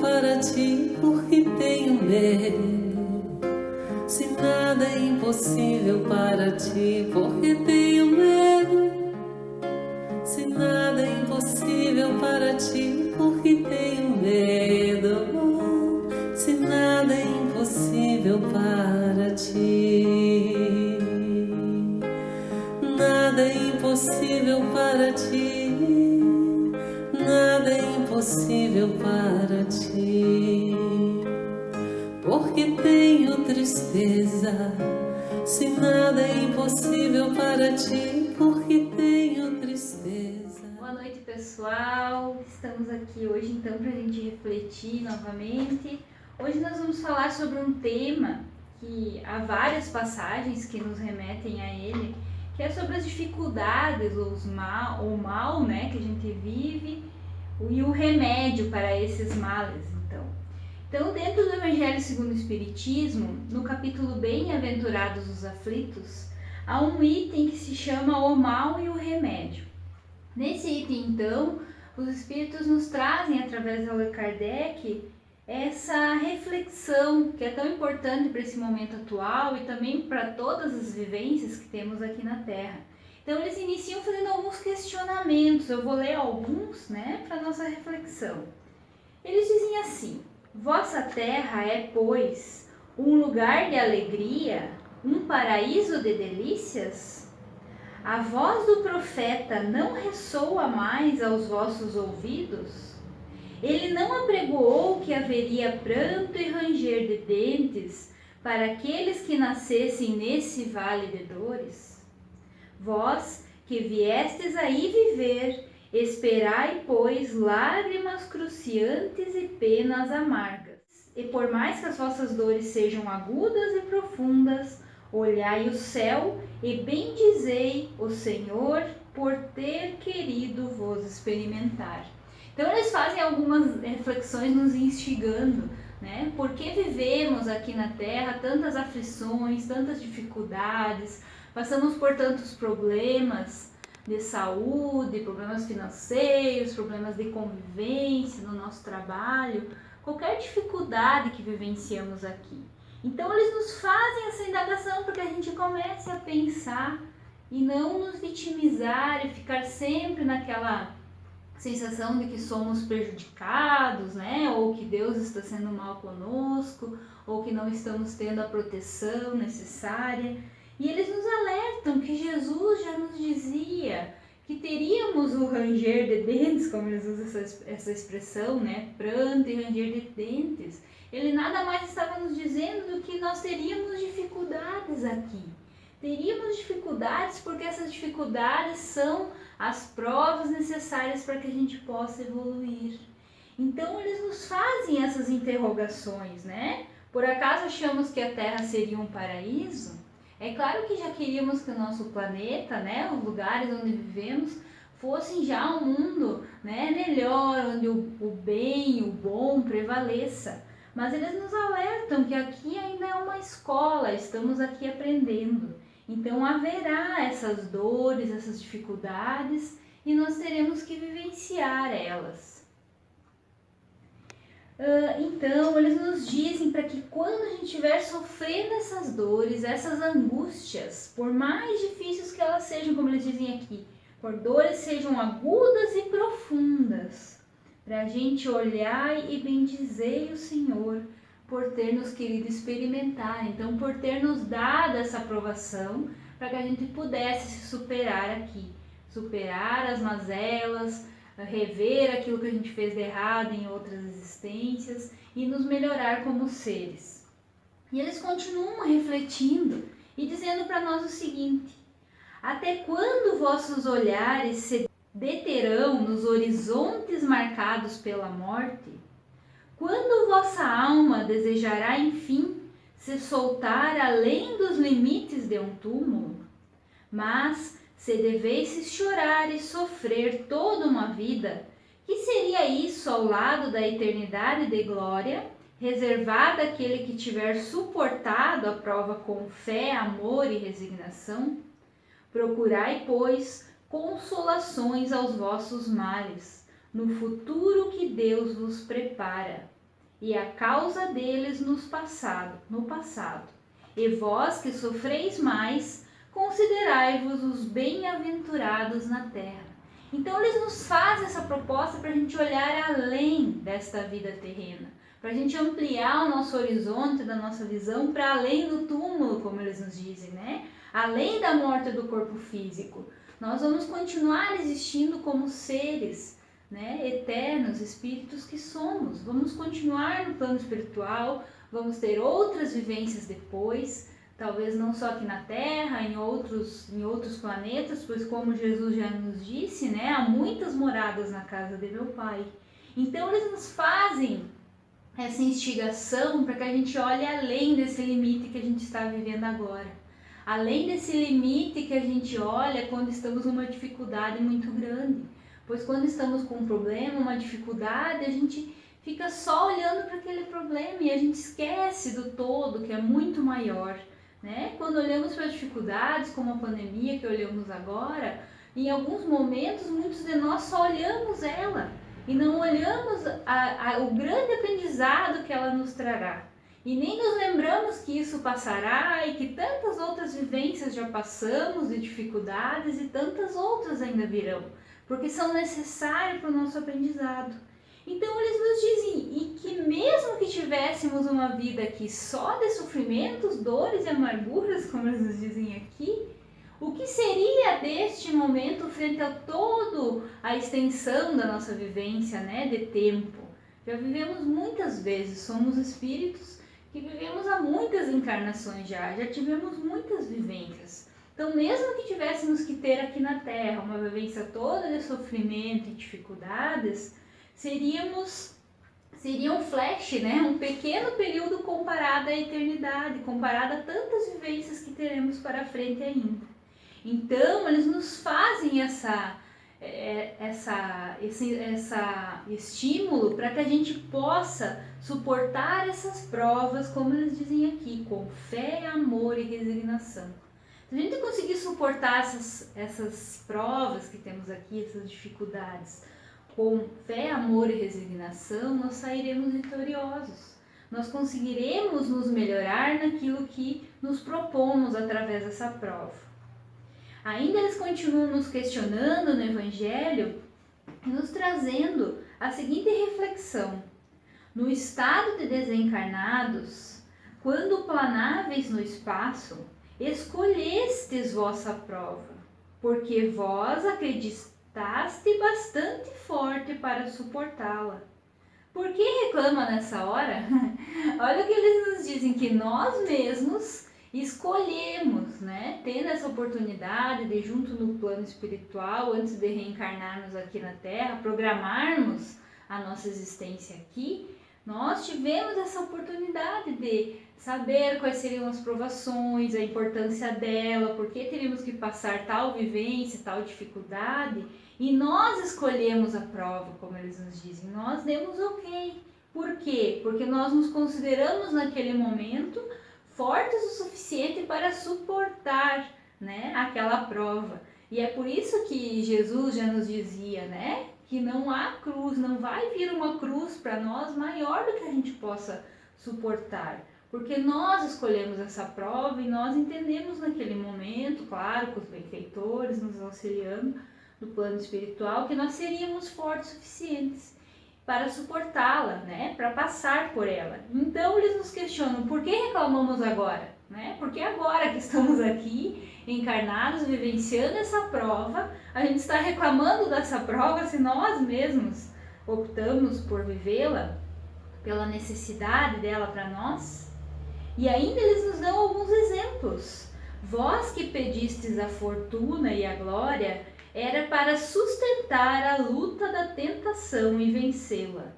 para ti, porque tenho medo. Se nada é impossível para ti, porque tenho medo. Se nada é impossível para ti, porque tenho medo. Se nada é impossível para ti, nada é impossível para ti, nada é impossível para ti, porque tenho tristeza. Se nada é impossível para ti, porque tenho tristeza. Boa noite, pessoal. Estamos aqui hoje então para a gente refletir novamente. Hoje nós vamos falar sobre um tema que há várias passagens que nos remetem a ele, que é sobre as dificuldades, o mal, né, que a gente vive e o remédio para esses males. Então, dentro do Evangelho segundo o Espiritismo, no capítulo Bem-aventurados os aflitos, há um item que se chama o mal e o remédio. Nesse item, então, os Espíritos nos trazem, através de Allan Kardec, essa reflexão que é tão importante para esse momento atual e também para todas as vivências que temos aqui na Terra. Então, eles iniciam fazendo alguns questionamentos. Eu vou ler alguns, né, para nossa reflexão. Eles dizem assim: vossa terra é, pois, um lugar de alegria, um paraíso de delícias? A voz do profeta não ressoa mais aos vossos ouvidos? Ele não apregoou que haveria pranto e ranger de dentes para aqueles que nascessem nesse vale de dores? Vós, que viestes aí viver, esperai, pois, lágrimas cruciantes e penas amargas. E por mais que as vossas dores sejam agudas e profundas, olhai o céu e bendizei o Senhor por ter querido vos experimentar. Então eles fazem algumas reflexões nos instigando, né? Por que vivemos aqui na Terra tantas aflições, tantas dificuldades, passamos por tantos problemas de saúde, problemas financeiros, problemas de convivência no nosso trabalho, qualquer dificuldade que vivenciamos aqui. Então eles nos fazem essa indagação para que a gente comece a pensar e não nos vitimizar e ficar sempre naquela sensação de que somos prejudicados, né? Ou que Deus está sendo mal conosco, ou que não estamos tendo a proteção necessária. E eles nos alertam que Jesus já nos dizia que teríamos o ranger de dentes, como eles usam essa expressão, né? Pranto e ranger de dentes. Ele nada mais estava nos dizendo do que nós teríamos dificuldades aqui. Teríamos dificuldades porque essas dificuldades são as provas necessárias para que a gente possa evoluir. Então eles nos fazem essas interrogações, né? Por acaso achamos que a Terra seria um paraíso? É claro que já queríamos que o nosso planeta, né, os lugares onde vivemos, fossem já um mundo, né, melhor, onde o bem, o bom prevaleça. Mas eles nos alertam que aqui ainda é uma escola, estamos aqui aprendendo. Então haverá essas dores, essas dificuldades e nós teremos que vivenciar elas. Então, eles nos dizem para que quando a gente estiver sofrendo essas dores, essas angústias, por mais difíceis que elas sejam, como eles dizem aqui, por dores sejam agudas e profundas, para a gente olhar e bendizer o Senhor por ter nos querido experimentar, então por ter nos dado essa aprovação para que a gente pudesse se superar aqui, superar as mazelas, rever aquilo que a gente fez de errado em outras existências e nos melhorar como seres. E eles continuam refletindo e dizendo para nós o seguinte: até quando vossos olhares se deterão nos horizontes marcados pela morte? Quando vossa alma desejará, enfim, se soltar além dos limites de um túmulo? Mas, se devesses chorar e sofrer toda uma vida, que seria isso ao lado da eternidade de glória, reservada àquele que tiver suportado a prova com fé, amor e resignação? Procurai, pois, consolações aos vossos males, no futuro que Deus vos prepara. e a causa deles no passado. E vós que sofreis mais, considerai-vos os bem-aventurados na terra. Então eles nos fazem essa proposta para a gente olhar além desta vida terrena, para a gente ampliar o nosso horizonte da nossa visão para além do túmulo, como eles nos dizem, né? Além da morte do corpo físico. Nós vamos continuar existindo como seres, né, eternos, espíritos que somos. Vamos continuar no plano espiritual, vamos ter outras vivências depois, talvez não só aqui na Terra, em outros planetas, pois como Jesus já nos disse, né, há muitas moradas na casa de meu Pai. Então eles nos fazem essa instigação para que a gente olhe além desse limite que a gente está vivendo agora. Além desse limite que a gente olha quando estamos numa dificuldade muito grande. Pois quando estamos com um problema, uma dificuldade, a gente fica só olhando para aquele problema e a gente esquece do todo, que é muito maior, né? Quando olhamos para dificuldades, como a pandemia que olhamos agora, em alguns momentos, muitos de nós só olhamos ela e não olhamos o grande aprendizado que ela nos trará. E nem nos lembramos que isso passará e que tantas outras vivências já passamos de dificuldades e tantas outras ainda virão, porque são necessários para o nosso aprendizado. Então eles nos dizem e que mesmo que tivéssemos uma vida aqui só de sofrimentos, dores e amarguras, como eles nos dizem aqui, o que seria deste momento frente a toda a extensão da nossa vivência, né, de tempo? Já vivemos muitas vezes, somos espíritos que vivemos há muitas encarnações já tivemos muitas vivências. Então, mesmo que tivéssemos que ter aqui na Terra uma vivência toda de sofrimento e dificuldades, seria um flash, né? Um pequeno período comparado à eternidade, comparado a tantas vivências que teremos para frente ainda. Então, eles nos fazem esse estímulo para que a gente possa suportar essas provas, como eles dizem aqui, com fé, amor e resignação. Se a gente conseguir suportar essas provas que temos aqui, essas dificuldades, com fé, amor e resignação, nós sairemos vitoriosos. Nós conseguiremos nos melhorar naquilo que nos propomos através dessa prova. Ainda eles continuam nos questionando no Evangelho e nos trazendo a seguinte reflexão. No estado de desencarnados, quando planáveis no espaço, escolhestes vossa prova, porque vós acreditaste bastante forte para suportá-la. Por que reclama nessa hora? Olha o que eles nos dizem, que nós mesmos escolhemos, né, tendo essa oportunidade de, junto no plano espiritual, antes de reencarnarmos aqui na Terra, programarmos a nossa existência aqui, nós tivemos essa oportunidade de saber quais seriam as provações, a importância dela, por que teríamos que passar tal vivência, tal dificuldade, e nós escolhemos a prova, como eles nos dizem, nós demos ok. Por quê? Porque nós nos consideramos naquele momento fortes o suficiente para suportar, né, aquela prova. E é por isso que Jesus já nos dizia, né, que não há cruz, não vai vir uma cruz para nós maior do que a gente possa suportar. Porque nós escolhemos essa prova e nós entendemos naquele momento, claro, com os benfeitores nos auxiliando do plano espiritual, que nós seríamos fortes o suficientes para suportá-la, né, para passar por ela. Então eles nos questionam, por que reclamamos agora? Né? Porque agora que estamos aqui, encarnados, vivenciando essa prova, a gente está reclamando dessa prova se nós mesmos optamos por vivê-la, pela necessidade dela para nós? E ainda eles nos dão alguns exemplos. Vós que pedistes a fortuna e a glória, era para sustentar a luta da tentação e vencê-la.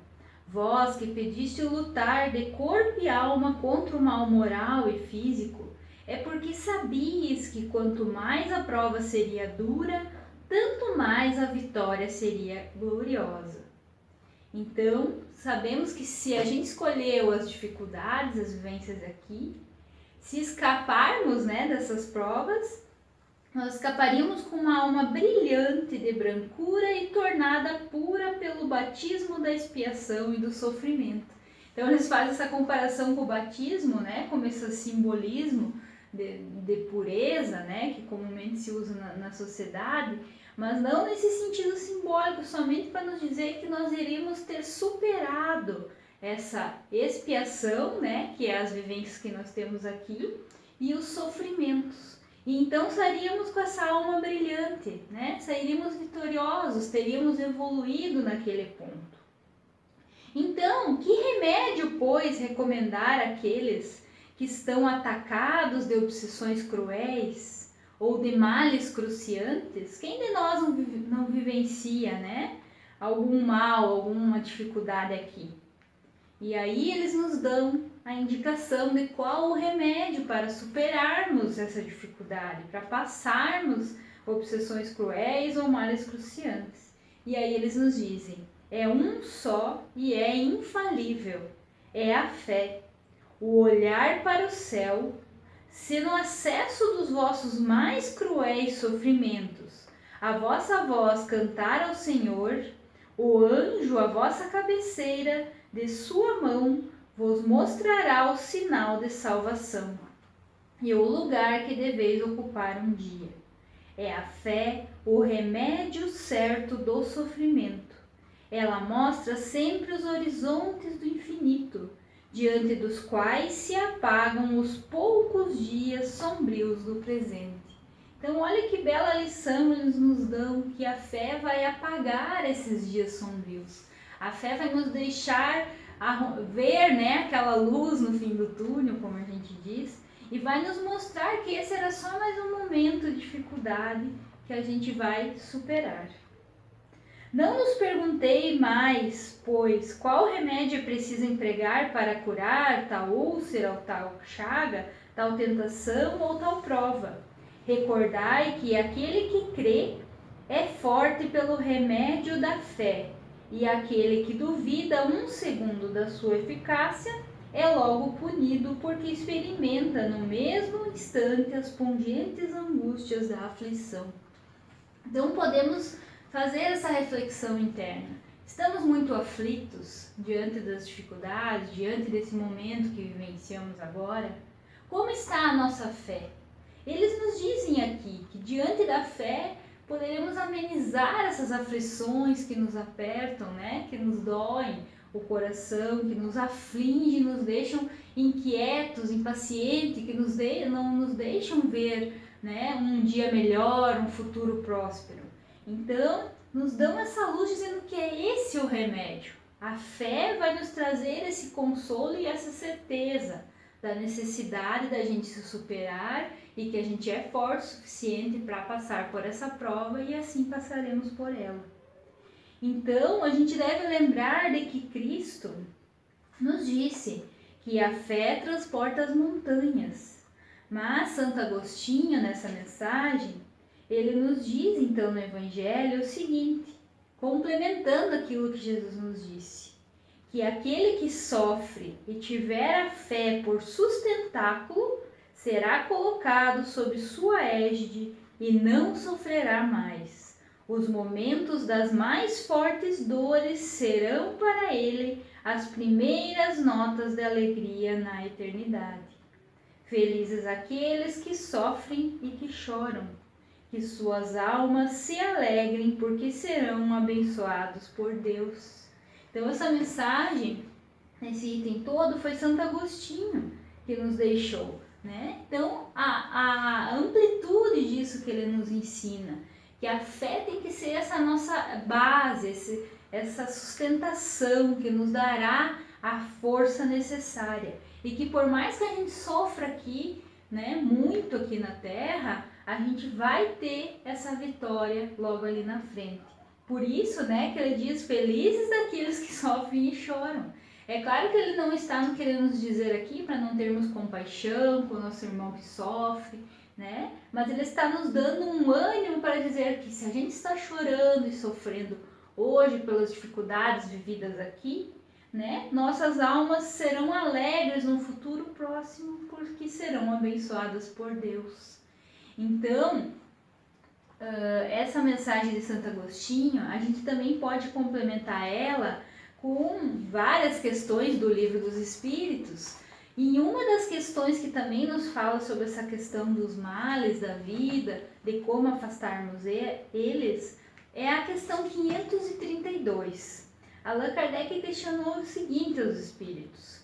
Vós que pediste lutar de corpo e alma contra o mal moral e físico, é porque sabias que quanto mais a prova seria dura, tanto mais a vitória seria gloriosa. Então, sabemos que se a gente escolheu as dificuldades, as vivências aqui, se escaparmos, né, dessas provas, nós escaparíamos com uma alma brilhante de brancura e tornada pura pelo batismo da expiação e do sofrimento. Então eles fazem essa comparação com o batismo, né, como esse simbolismo de pureza, né, que comumente se usa na sociedade, mas não nesse sentido simbólico, somente para nos dizer que nós iríamos ter superado essa expiação, né, que é as vivências que nós temos aqui, e os sofrimentos. E então sairíamos com essa alma brilhante, né, sairíamos vitoriosos, teríamos evoluído naquele ponto. Então, que remédio, pois, recomendar àqueles que estão atacados de obsessões cruéis ou de males cruciantes? Quem de nós não vivencia, né, algum mal, alguma dificuldade aqui? E aí eles nos dão a indicação de qual o remédio para superarmos essa dificuldade, para passarmos obsessões cruéis ou males cruciantes. E aí eles nos dizem: é um só e é infalível, é a fé, o olhar para o céu, se no acesso dos vossos mais cruéis sofrimentos a vossa voz cantar ao Senhor, o anjo à vossa cabeceira de sua mão vos mostrará o sinal de salvação e o lugar que deveis ocupar um dia. É a fé o remédio certo do sofrimento. Ela mostra sempre os horizontes do infinito, diante dos quais se apagam os poucos dias sombrios do presente. Então, olha que bela lição eles nos dão, que a fé vai apagar esses dias sombrios. A fé vai nos deixar ver, né, aquela luz no fim do túnel, como a gente diz, e vai nos mostrar que esse era só mais um momento de dificuldade que a gente vai superar. Não nos perguntei mais, pois, qual remédio é preciso empregar para curar tal úlcera ou tal chaga, tal tentação ou tal prova. Recordai que aquele que crê é forte pelo remédio da fé, e aquele que duvida um segundo da sua eficácia é logo punido, porque experimenta no mesmo instante as pungentes angústias da aflição. Então podemos fazer essa reflexão interna. Estamos muito aflitos diante das dificuldades, diante desse momento que vivenciamos agora? Como está a nossa fé? Eles nos dizem aqui que diante da fé poderemos amenizar essas aflições que nos apertam, né? Que nos doem o coração, que nos afligem, nos deixam inquietos, impacientes, que não nos deixam ver, né, um dia melhor, um futuro próspero. Então, nos dão essa luz dizendo que é esse o remédio. A fé vai nos trazer esse consolo e essa certeza da necessidade da gente se superar e que a gente é forte o suficiente para passar por essa prova e assim passaremos por ela. Então, a gente deve lembrar de que Cristo nos disse que a fé transporta as montanhas. Mas Santo Agostinho, nessa mensagem, ele nos diz então no Evangelho o seguinte, complementando aquilo que Jesus nos disse, que aquele que sofre e tiver a fé por sustentáculo será colocado sob sua égide e não sofrerá mais. Os momentos das mais fortes dores serão para ele as primeiras notas de alegria na eternidade. Felizes aqueles que sofrem e que choram, que suas almas se alegrem porque serão abençoados por Deus. Então essa mensagem, esse item todo, foi Santo Agostinho que nos deixou, né? Então a amplitude disso que ele nos ensina, que a fé tem que ser essa nossa base, essa sustentação que nos dará a força necessária. E que por mais que a gente sofra aqui, né, muito aqui na Terra, a gente vai ter essa vitória logo ali na frente. Por isso, né, que ele diz, felizes daqueles que sofrem e choram. É claro que ele não está querendo nos dizer aqui para não termos compaixão com o nosso irmão que sofre, né? Mas ele está nos dando um ânimo para dizer que se a gente está chorando e sofrendo hoje pelas dificuldades vividas aqui, né, nossas almas serão alegres no futuro próximo porque serão abençoadas por Deus. Então, essa mensagem de Santo Agostinho, a gente também pode complementar ela com várias questões do Livro dos Espíritos. E uma das questões que também nos fala sobre essa questão dos males da vida, de como afastarmos eles, é a questão 532. Allan Kardec questionou o seguinte aos espíritos: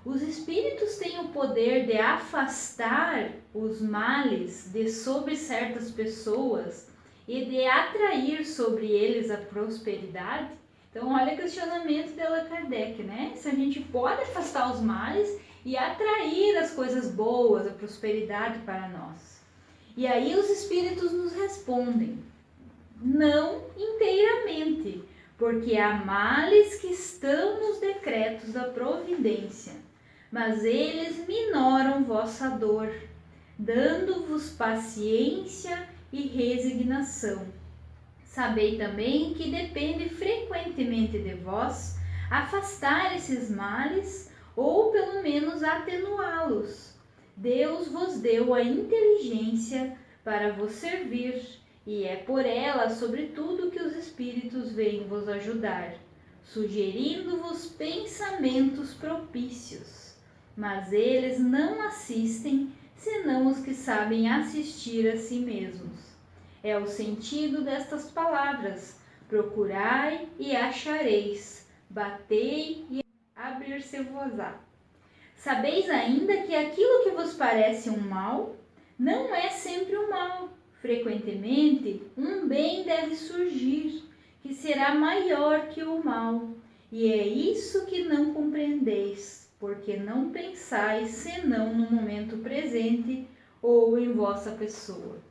os espíritos têm o poder de afastar os males de sobre certas pessoas e de atrair sobre eles a prosperidade? Então, olha o questionamento de Allan Kardec, né? Se a gente pode afastar os males e atrair as coisas boas, a prosperidade para nós. E aí os espíritos nos respondem: não inteiramente, porque há males que estão nos decretos da providência, mas eles minoram vossa dor, dando-vos paciência e resignação. Sabei também que depende frequentemente de vós afastar esses males ou pelo menos atenuá-los. Deus vos deu a inteligência para vos servir, e é por ela, sobretudo, que os espíritos vêm vos ajudar, sugerindo-vos pensamentos propícios. Mas eles não assistem, senão os que sabem assistir a si mesmos. É o sentido destas palavras: procurai e achareis, batei e abrir-se-vos-á. Sabeis ainda que aquilo que vos parece um mal, não é sempre um mal. Frequentemente, um bem deve surgir, que será maior que o mal. E é isso que não compreendeis, porque não pensais senão no momento presente ou em vossa pessoa.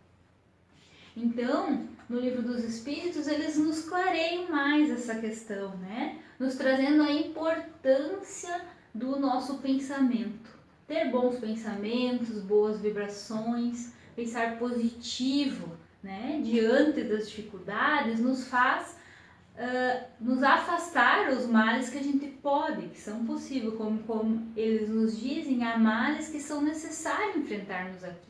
Então, no Livro dos Espíritos, eles nos clareiam mais essa questão, né? Nos trazendo a importância do nosso pensamento. Ter bons pensamentos, boas vibrações, pensar positivo, né? Diante das dificuldades, nos faz nos afastar os males que a gente pode, que são possíveis, como eles nos dizem, há males que são necessários enfrentarmos aqui.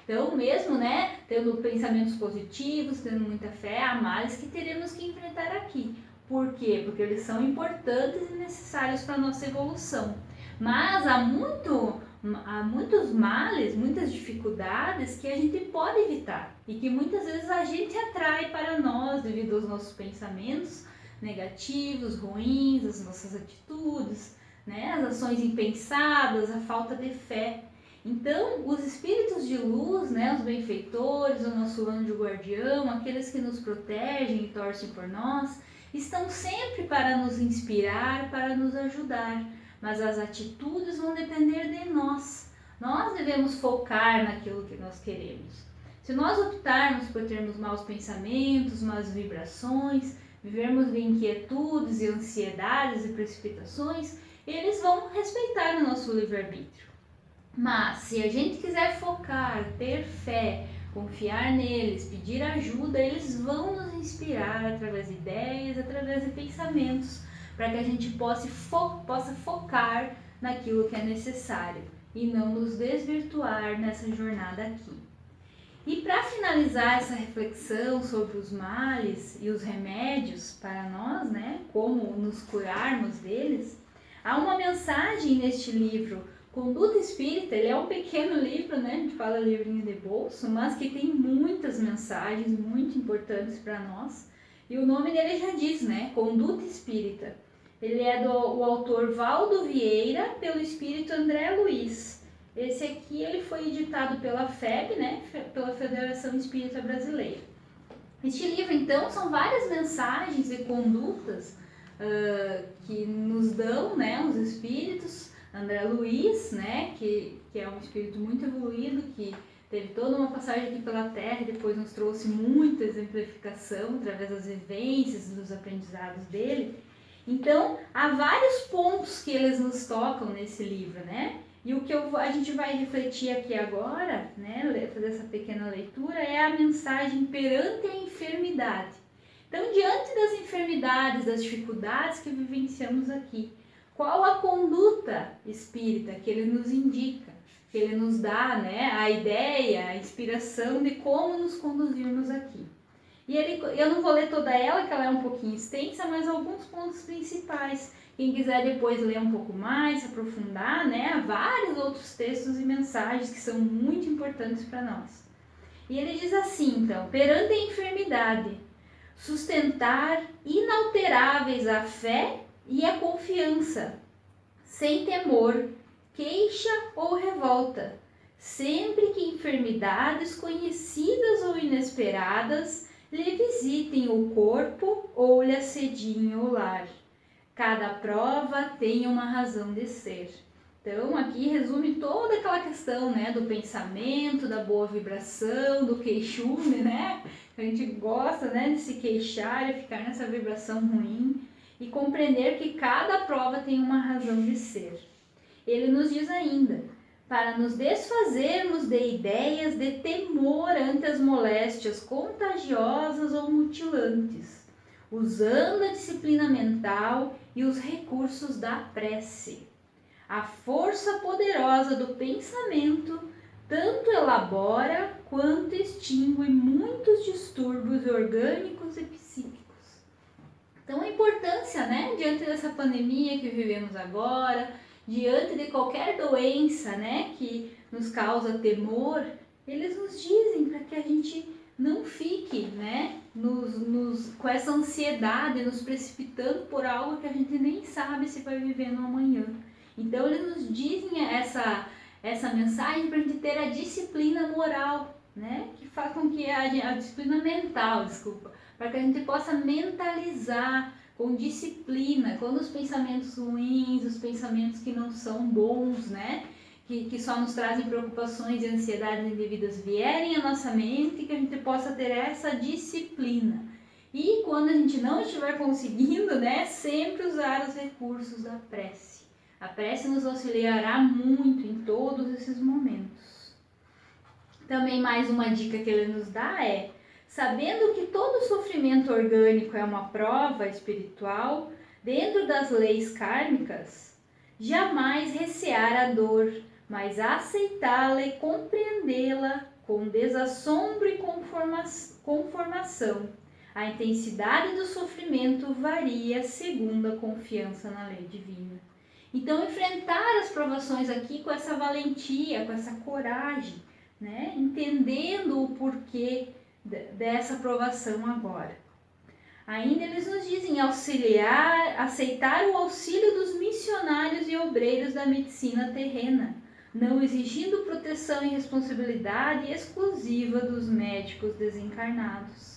Então, mesmo, né, tendo pensamentos positivos, tendo muita fé, há males que teremos que enfrentar aqui. Por quê? Porque eles são importantes e necessários para a nossa evolução. Mas há muitos males, muitas dificuldades que a gente pode evitar e que muitas vezes a gente atrai para nós devido aos nossos pensamentos negativos, ruins, as nossas atitudes, né, as ações impensadas, a falta de fé. Então, os espíritos de luz, né, os benfeitores, o nosso anjo guardião, aqueles que nos protegem e torcem por nós, estão sempre para nos inspirar, para nos ajudar. Mas as atitudes vão depender de nós. Nós devemos focar naquilo que nós queremos. Se nós optarmos por termos maus pensamentos, más vibrações, vivermos de inquietudes e ansiedades e precipitações, eles vão respeitar o nosso livre-arbítrio. Mas se a gente quiser focar, ter fé, confiar neles, pedir ajuda, eles vão nos inspirar através de ideias, através de pensamentos, para que a gente possa focar naquilo que é necessário e não nos desvirtuar nessa jornada aqui. E para finalizar essa reflexão sobre os males e os remédios para nós, né, como nos curarmos deles, há uma mensagem neste livro, Conduta Espírita. Ele é um pequeno livro, né, a gente fala livrinho de bolso, mas que tem muitas mensagens muito importantes para nós. E o nome dele já diz, né, Conduta Espírita. Ele é do autor Valdo Vieira, pelo espírito André Luiz. Esse aqui ele foi editado pela FEB, né, pela Federação Espírita Brasileira. Este livro, então, são várias mensagens e condutas que nos dão, né, os espíritos. André Luiz, né, que é um espírito muito evoluído, que teve toda uma passagem aqui pela Terra e depois nos trouxe muita exemplificação através das vivências, dos aprendizados dele. Então, há vários pontos que eles nos tocam nesse livro, né? E o que a gente vai refletir aqui agora, né, fazer essa pequena leitura, é a mensagem perante a enfermidade. Então, diante das enfermidades, das dificuldades que vivenciamos aqui, qual a conduta espírita que ele nos indica, que ele nos dá, né, a ideia, a inspiração de como nos conduzirmos aqui. E eu não vou ler toda ela, que ela é um pouquinho extensa, mas alguns pontos principais Quem quiser depois ler um pouco mais, se aprofundar, né, há vários outros textos e mensagens que são muito importantes para nós. E ele diz assim, então: perante a enfermidade, sustentar inalteráveis a fé e a confiança, sem temor, queixa ou revolta, sempre que enfermidades conhecidas ou inesperadas lhe visitem o corpo ou lhe assediem o lar. Cada prova tem uma razão de ser. Então, aqui resume toda aquela questão, né, do pensamento, da boa vibração, do queixume, né? A gente gosta, né, de se queixar e ficar nessa vibração ruim e compreender que cada prova tem uma razão de ser. Ele nos diz ainda: para nos desfazermos de ideias de temor ante as moléstias contagiosas ou mutilantes, usando a disciplina mental e os recursos da prece. A força poderosa do pensamento tanto elabora quanto extingue muitos distúrbios orgânicos e psíquicos. Então, a importância, né, diante dessa pandemia que vivemos agora, diante de qualquer doença, né, que nos causa temor, eles nos dizem para que a gente não fique, né, com essa ansiedade, nos precipitando por algo que a gente nem sabe se vai viver no amanhã. Então, eles nos dizem essa mensagem para a gente ter a disciplina moral, né, que faz com que a disciplina mental, para que a gente possa mentalizar com disciplina, quando os pensamentos ruins, os pensamentos que não são bons, né, que só nos trazem preocupações e ansiedades indevidas vierem à nossa mente, que a gente possa ter essa disciplina. E quando a gente não estiver conseguindo, né, sempre usar os recursos da prece. A prece nos auxiliará muito em todos esses momentos. Também mais uma dica que ele nos dá é: sabendo que todo sofrimento orgânico é uma prova espiritual, dentro das leis kármicas, jamais recear a dor, mas aceitá-la e compreendê-la com desassombro e conformação. A intensidade do sofrimento varia segundo a confiança na lei divina. Então, enfrentar as provações aqui com essa valentia, com essa coragem, né? Entendendo o porquê dessa provação agora. Ainda eles nos dizem aceitar o auxílio dos missionários e obreiros da medicina terrena, não exigindo proteção e responsabilidade exclusiva dos médicos desencarnados.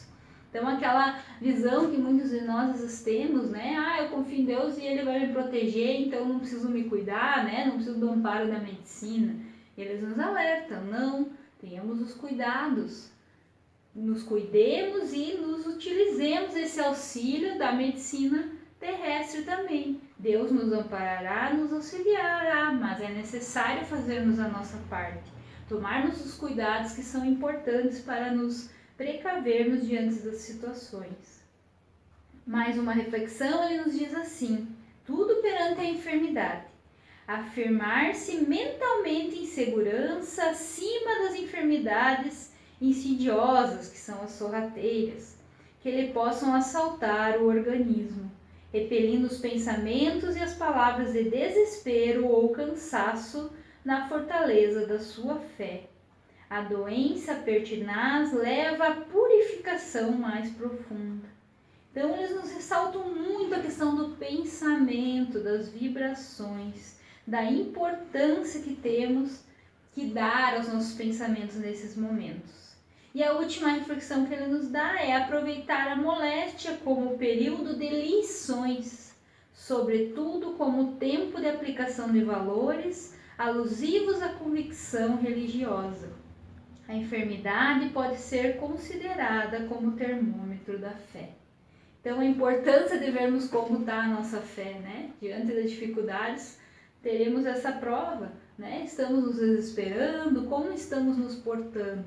Então, aquela visão que muitos de nós temos, né? Eu confio em Deus e Ele vai me proteger, então não preciso me cuidar, né? Não preciso do amparo da medicina. Eles nos alertam: não, tenhamos os cuidados, nos cuidemos e nos utilizemos esse auxílio da medicina terrestre também. Deus nos amparará, nos auxiliará, mas é necessário fazermos a nossa parte, tomarmos os cuidados que são importantes para nos precavermos diante das situações. Mais uma reflexão, ele nos diz assim: tudo perante a enfermidade. Afirmar-se mentalmente em segurança acima das enfermidades insidiosas, que são as sorrateiras, que lhe possam assaltar o organismo, repelindo os pensamentos e as palavras de desespero ou cansaço na fortaleza da sua fé. A doença pertinaz leva à purificação mais profunda. Então, eles nos ressaltam muito a questão do pensamento, das vibrações, da importância que temos que dar aos nossos pensamentos nesses momentos. E a última reflexão que ele nos dá é aproveitar a moléstia como período de lições, sobretudo como tempo de aplicação de valores alusivos à convicção religiosa. A enfermidade pode ser considerada como termômetro da fé. Então, a importância de vermos como está a nossa fé, né? Diante das dificuldades, teremos essa prova, né? Estamos nos desesperando, como estamos nos portando?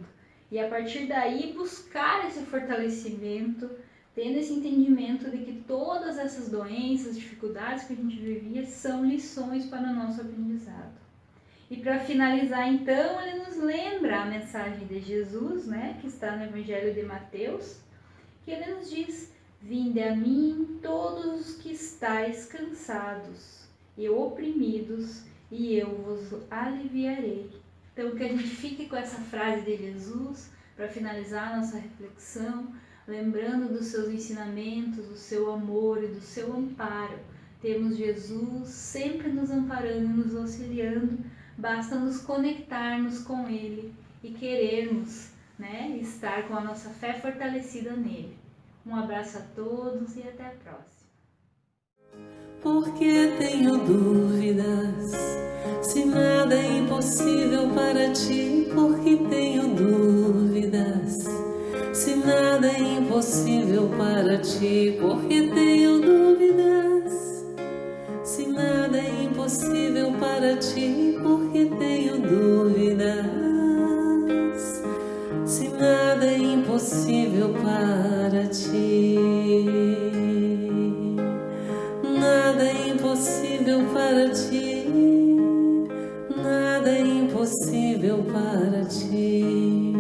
E a partir daí, buscar esse fortalecimento, tendo esse entendimento de que todas essas doenças, dificuldades que a gente vivia, são lições para o nosso aprendizado. E para finalizar, então, ele nos lembra a mensagem de Jesus, né, que está no Evangelho de Mateus, que ele nos diz: Vinde a mim todos os que estáis cansados e oprimidos, e eu vos aliviarei. Então que a gente fique com essa frase de Jesus para finalizar a nossa reflexão, lembrando dos seus ensinamentos, do seu amor e do seu amparo. Temos Jesus sempre nos amparando e nos auxiliando, basta nos conectarmos com Ele e querermos, estar com a nossa fé fortalecida nele. Um abraço a todos e até a próxima. Porque tenho dúvidas, se nada é impossível para ti. Porque tenho dúvidas, se nada é impossível para ti. Porque tenho dúvidas, se nada é impossível para ti. Porque tenho dúvidas, se nada é impossível para ti. Nada é impossível para ti, nada é impossível para ti.